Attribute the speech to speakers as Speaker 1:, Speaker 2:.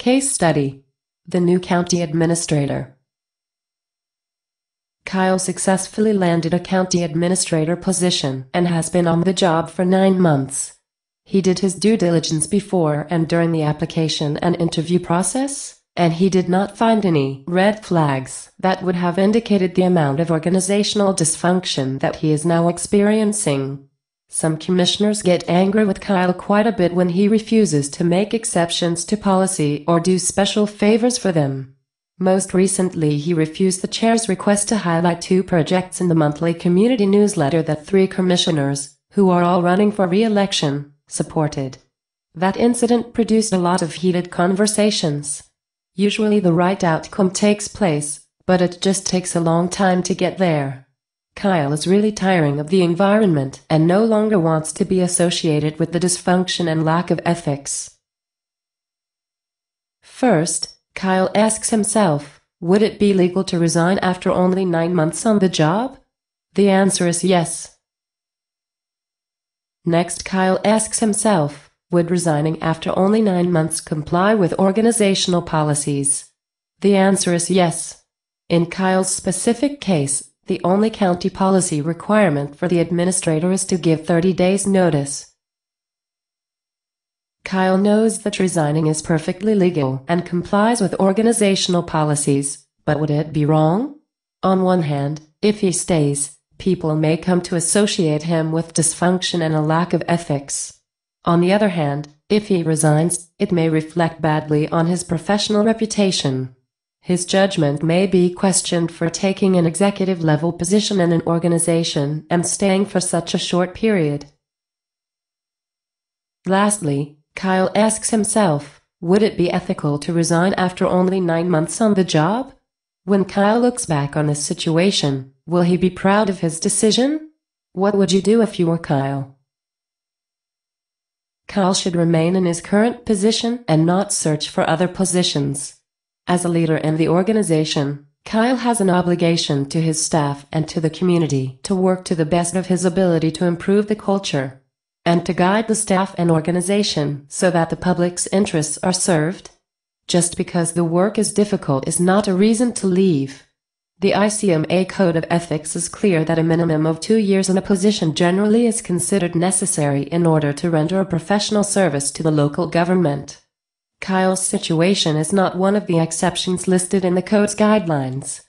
Speaker 1: Case study. The new county administrator. Kyle successfully landed a county administrator position and has been on the job for 9 months. He did his due diligence before and during the application and interview process, and he did not find any red flags that would have indicated the amount of organizational dysfunction that he is now experiencing. Some commissioners get angry with Kyle quite a bit when he refuses to make exceptions to policy or do special favors for them. Most recently, he refused the chair's request to highlight 2 projects in the monthly community newsletter that 3 commissioners, who are all running for re-election, supported. That incident produced a lot of heated conversations. Usually the right outcome takes place, but it just takes a long time to get there. Kyle is really tiring of the environment and no longer wants to be associated with the dysfunction and lack of ethics. First, Kyle asks himself, would it be legal to resign after only 9 months on the job? The answer is yes. Next, Kyle asks himself, would resigning after only 9 months comply with organizational policies? The answer is yes. In Kyle's specific case, the only county policy requirement for the administrator is to give 30 days notice. Kyle knows that resigning is perfectly legal and complies with organizational policies, but would it be wrong? On one hand, if he stays, people may come to associate him with dysfunction and a lack of ethics. On the other hand, if he resigns, it may reflect badly on his professional reputation. His judgment may be questioned for taking an executive-level position in an organization and staying for such a short period. Lastly, Kyle asks himself, would it be ethical to resign after only 9 months on the job? When Kyle looks back on this situation, will he be proud of his decision? What would you do if you were Kyle? Kyle should remain in his current position and not search for other positions. As a leader in the organization, Kyle has an obligation to his staff and to the community to work to the best of his ability to improve the culture, and to guide the staff and organization so that the public's interests are served. Just because the work is difficult is not a reason to leave. The ICMA Code of Ethics is clear that a minimum of 2 years in a position generally is considered necessary in order to render a professional service to the local government. Kyle's situation is not one of the exceptions listed in the code's guidelines.